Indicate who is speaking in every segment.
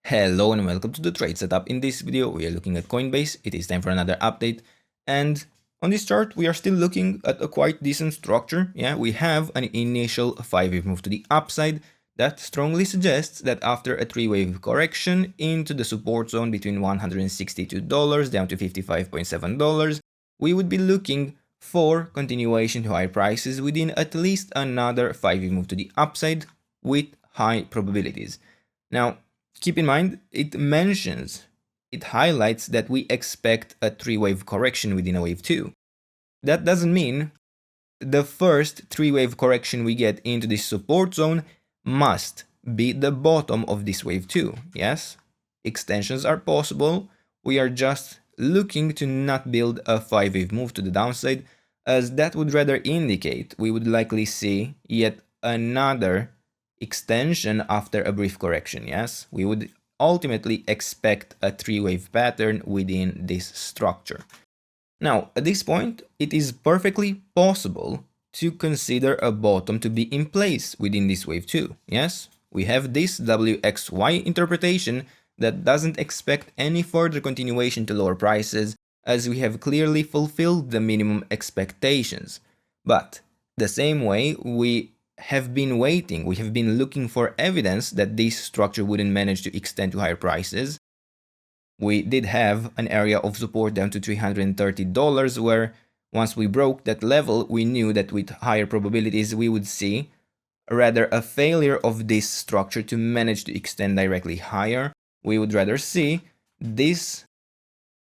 Speaker 1: Hello and welcome to the trade setup. In this video, we are looking at Coinbase. It is time for another update. And on this chart, we are still looking at a quite decent structure. Yeah, we have an initial 5-wave move to the upside that strongly suggests that after a 3-wave correction into the support zone between $162 down to $55.7, we would be looking for continuation to higher prices within at least another 5-wave move to the upside with high probabilities. Now, keep in mind, it highlights that we expect a 3-wave correction within a wave 2. That doesn't mean the first 3-wave correction we get into this support zone must be the bottom of this wave 2. Yes, extensions are possible. We are just looking to not build a 5-wave move to the downside, as that would rather indicate we would likely see yet another extension after a brief correction. Yes, we would ultimately expect a 3-wave pattern within this structure. Now, at this point, it is perfectly possible to consider a bottom to be in place within this wave 2. Yes, we have this WXY interpretation that doesn't expect any further continuation to lower prices, as we have clearly fulfilled the minimum expectations. But the same way we have been looking for evidence that this structure wouldn't manage to extend to higher prices. We did have an area of support down to $330, where once we broke that level, we knew that with higher probabilities we would see rather a failure of this structure to manage to extend directly higher. We would rather see this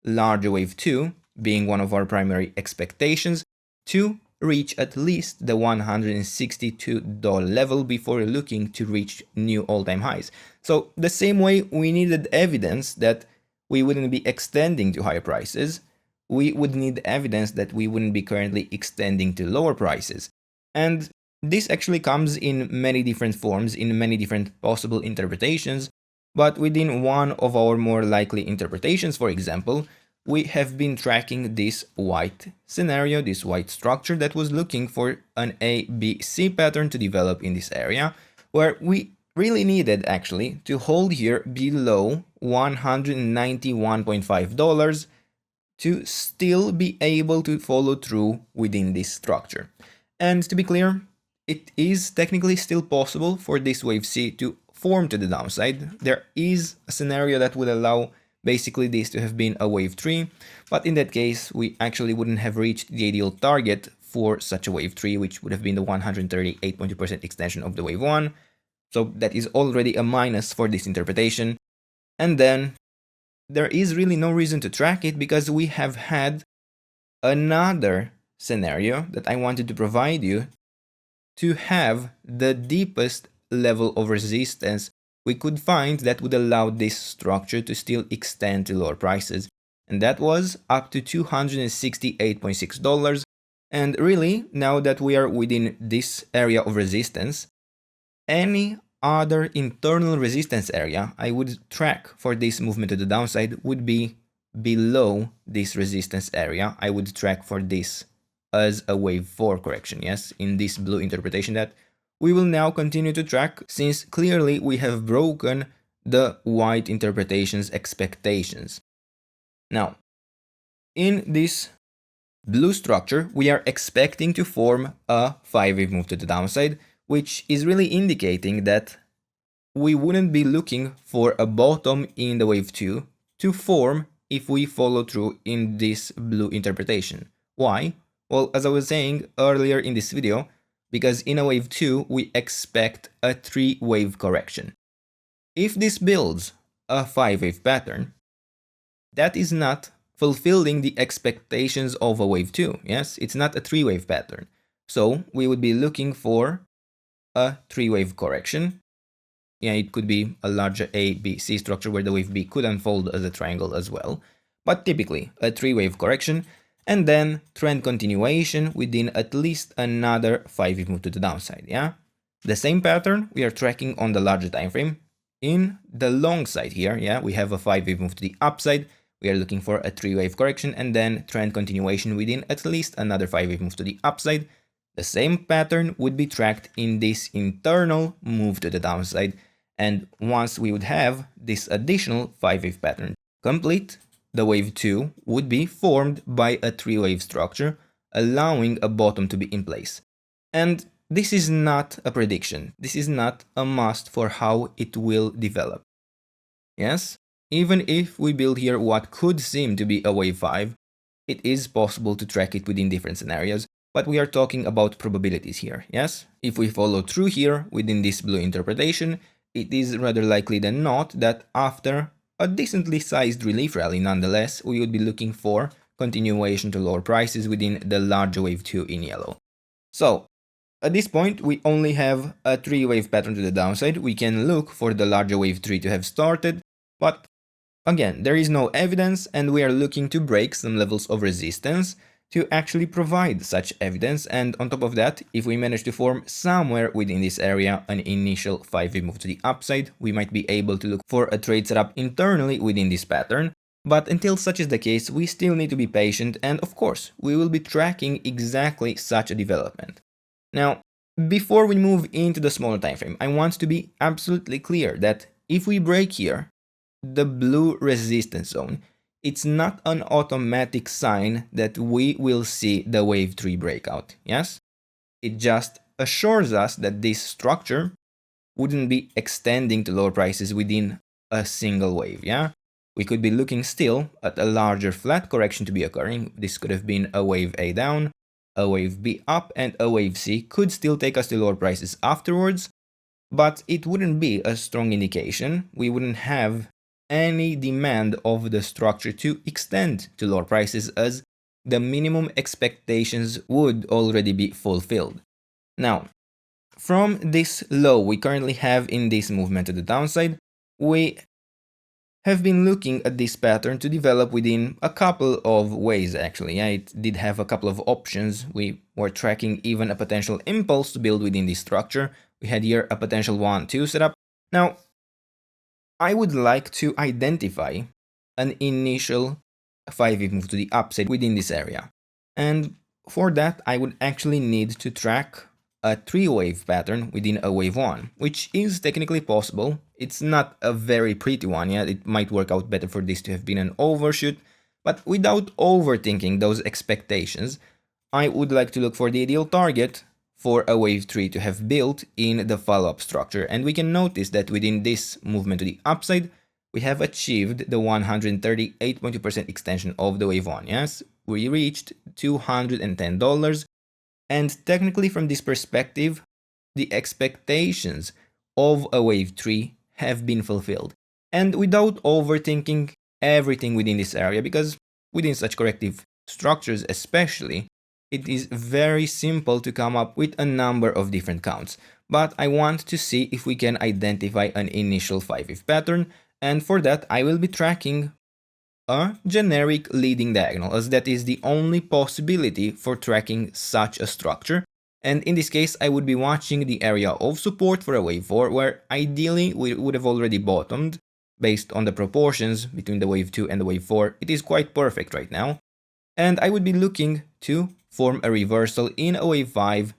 Speaker 1: larger wave 2 being one of our primary expectations to reach at least the $162 level before looking to reach new all-time highs. So the same way we needed evidence that we wouldn't be extending to higher prices, we would need evidence that we wouldn't be currently extending to lower prices. And this actually comes in many different forms, in many different possible interpretations, but within one of our more likely interpretations, for example, we have been tracking this white scenario, this white structure that was looking for an ABC pattern to develop in this area, where we really needed actually to hold here below $191.5 to still be able to follow through within this structure. And to be clear, it is technically still possible for this wave C to form to the downside. There is a scenario that would allow basically this to have been a wave 3, but in that case we actually wouldn't have reached the ideal target for such a wave 3, which would have been the 138.2% extension of the wave 1. So that is already a minus for this interpretation. And then there is really no reason to track it, because we have had another scenario that I wanted to provide you to have the deepest level of resistance we could find that would allow this structure to still extend to lower prices, and that was up to $268.6. And really, now that we are within this area of resistance, any other internal resistance area I would track for this movement to the downside would be below this resistance area. I would track for this as a wave 4 correction, yes, in this blue interpretation that we will now continue to track, since clearly we have broken the white interpretation's expectations. Now, in this blue structure, we are expecting to form a 5-wave move to the downside, which is really indicating that we wouldn't be looking for a bottom in the wave 2 to form if we follow through in this blue interpretation. Why? Well, as I was saying earlier in this video, because in a wave 2 we expect a 3-wave correction. If this builds a 5-wave pattern, that is not fulfilling the expectations of a wave 2. Yes, it's not a 3-wave pattern. So we would be looking for a 3-wave correction. Yeah, it could be a larger A, B, C structure where the wave B could unfold as a triangle as well. But typically a 3-wave correction, and then trend continuation within at least another 5-wave move to the downside. Yeah, the same pattern we are tracking on the larger time frame. In the long side here, yeah, we have a 5-wave move to the upside. We are looking for a 3-wave correction and then trend continuation within at least another 5-wave move to the upside. The same pattern would be tracked in this internal move to the downside, And once we would have this additional 5-wave pattern complete, the wave 2 would be formed by a 3-wave structure, allowing a bottom to be in place. And this is not a prediction. This is not a must for how it will develop. Yes, even if we build here what could seem to be a wave 5, it is possible to track it within different scenarios, but we are talking about probabilities here, yes? If we follow through here within this blue interpretation, it is rather likely than not that after a decently sized relief rally nonetheless, we would be looking for continuation to lower prices within the larger wave 2 in yellow. So, at this point, we only have a 3-wave pattern to the downside. We can look for the larger wave 3 to have started, but again, there is no evidence and we are looking to break some levels of resistance to actually provide such evidence. And on top of that, if we manage to form somewhere within this area an initial 5-wave move to the upside, we might be able to look for a trade setup internally within this pattern. But until such is the case, we still need to be patient and of course, we will be tracking exactly such a development. Now, before we move into the smaller time frame, I want to be absolutely clear that if we break here, the blue resistance zone, it's not an automatic sign that we will see the wave 3 breakout, yes? It just assures us that this structure wouldn't be extending to lower prices within a single wave, yeah? We could be looking still at a larger flat correction to be occurring. This could have been a wave A down, a wave B up, and a wave C could still take us to lower prices afterwards, but it wouldn't be a strong indication. We wouldn't have any demand of the structure to extend to lower prices as the minimum expectations would already be fulfilled. Now, from this low we currently have in this movement to the downside, we have been looking at this pattern to develop within a couple of ways actually. Yeah, it did have a couple of options. We were tracking even a potential impulse to build within this structure. We had here a potential 1-2 setup. Now, I would like to identify an initial 5-wave move to the upside within this area. And for that, I would actually need to track a 3-wave pattern within a wave 1, which is technically possible. It's not a very pretty one yet. It might work out better for this to have been an overshoot, but without overthinking those expectations, I would like to look for the ideal target for a wave 3 to have built in the follow-up structure. And we can notice that within this movement to the upside, we have achieved the 138.2% extension of the wave 1, yes? We reached $210, and technically from this perspective, the expectations of a wave 3 have been fulfilled. And without overthinking everything within this area, because within such corrective structures especially, it is very simple to come up with a number of different counts. But I want to see if we can identify an initial 5-wave pattern, and for that I will be tracking a generic leading diagonal, as that is the only possibility for tracking such a structure. And in this case, I would be watching the area of support for a wave 4, where ideally we would have already bottomed. Based on the proportions between the wave 2 and the wave 4, it is quite perfect right now. And I would be looking to form a reversal in a wave 5,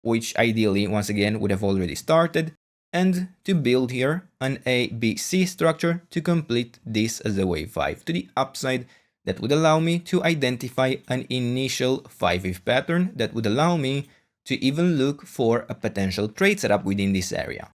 Speaker 1: which ideally, once again, would have already started, and to build here an ABC structure to complete this as a wave 5 to the upside. That would allow me to identify an initial 5-wave pattern that would allow me to even look for a potential trade setup within this area.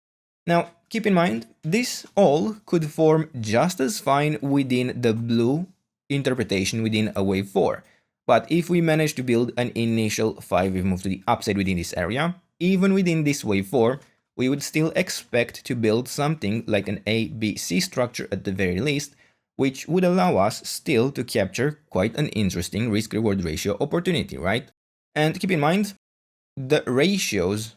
Speaker 1: Now, keep in mind, this all could form just as fine within the blue interpretation within a wave 4. But if we manage to build an initial 5-wave move to the upside within this area, even within this wave 4, we would still expect to build something like an ABC structure at the very least, which would allow us still to capture quite an interesting risk-reward ratio opportunity, right? And keep in mind, the ratios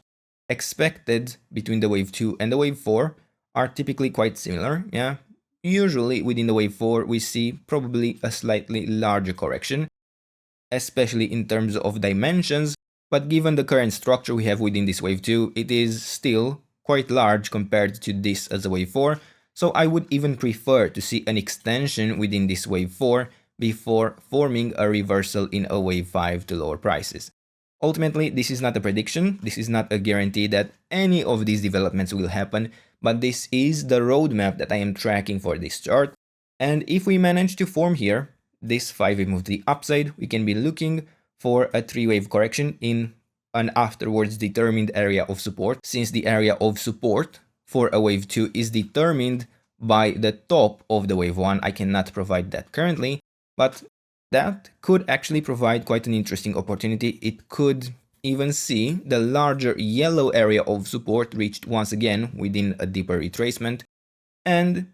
Speaker 1: expected between the wave 2 and the wave 4 are typically quite similar, yeah? Usually within the wave 4, we see probably a slightly larger correction, especially in terms of dimensions, but given the current structure we have within this wave 2, it is still quite large compared to this as a wave 4, so I would even prefer to see an extension within this wave 4 before forming a reversal in a wave 5 to lower prices. Ultimately, this is not a prediction, this is not a guarantee that any of these developments will happen, but this is the roadmap that I am tracking for this chart. And if we manage to form here this 5-wave move to the upside, we can be looking for a 3-wave correction in an afterwards determined area of support, since the area of support for a wave 2 is determined by the top of the wave 1. I cannot provide that currently, but that could actually provide quite an interesting opportunity. It could even see the larger yellow area of support reached once again within a deeper retracement, and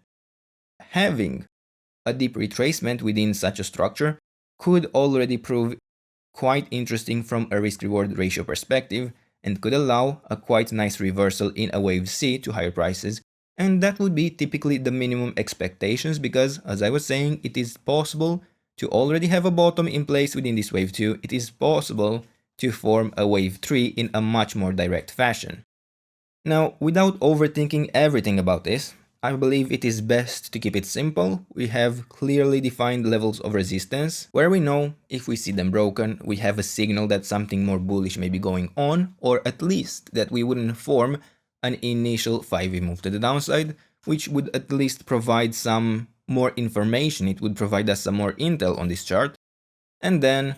Speaker 1: having a deep retracement within such a structure could already prove quite interesting from a risk-reward ratio perspective, and could allow a quite nice reversal in a wave C to higher prices. And that would be typically the minimum expectations, because as I was saying, it is possible to already have a bottom in place within this wave 2. It is possible to form a wave 3 in a much more direct fashion. Now, without overthinking everything about this, I believe it is best to keep it simple. We have clearly defined levels of resistance, where we know if we see them broken, we have a signal that something more bullish may be going on, or at least that we wouldn't form an initial 5-wave move to the downside, which would at least provide some more information. It would provide us some more intel on this chart. And then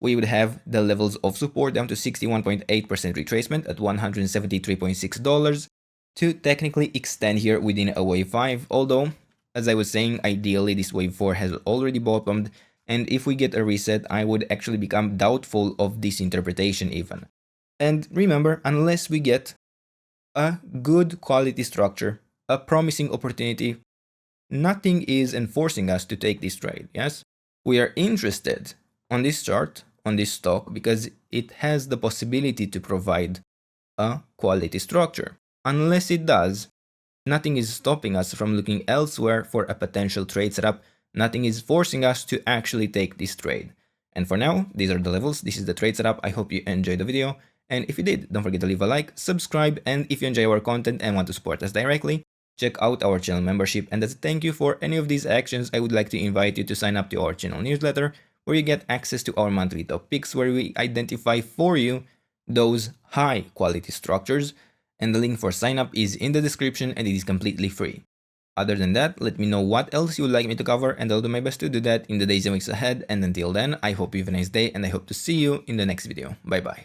Speaker 1: we would have the levels of support down to 61.8% retracement at $173.6 to technically extend here within a wave 5, although, as I was saying, ideally this wave 4 has already bottomed, and if we get a reset, I would actually become doubtful of this interpretation even. And remember, unless we get a good quality structure, a promising opportunity, nothing is enforcing us to take this trade, yes? We are interested on this chart, on this stock, because it has the possibility to provide a quality structure. Unless it does, nothing is stopping us from looking elsewhere for a potential trade setup. Nothing is forcing us to actually take this trade. And for now, these are the levels. This is the trade setup. I hope you enjoyed the video. And if you did, don't forget to leave a like, subscribe, and if you enjoy our content and want to support us directly, check out our channel membership. And as a thank you for any of these actions, I would like to invite you to sign up to our channel newsletter, where you get access to our monthly top picks, where we identify for you those high quality structures. And the link for sign up is in the description, and it is completely free. Other than that, let me know what else you would like me to cover, and I'll do my best to do that in the days and weeks ahead. And until then, I hope you have a nice day, and I hope to see you in the next video. Bye bye.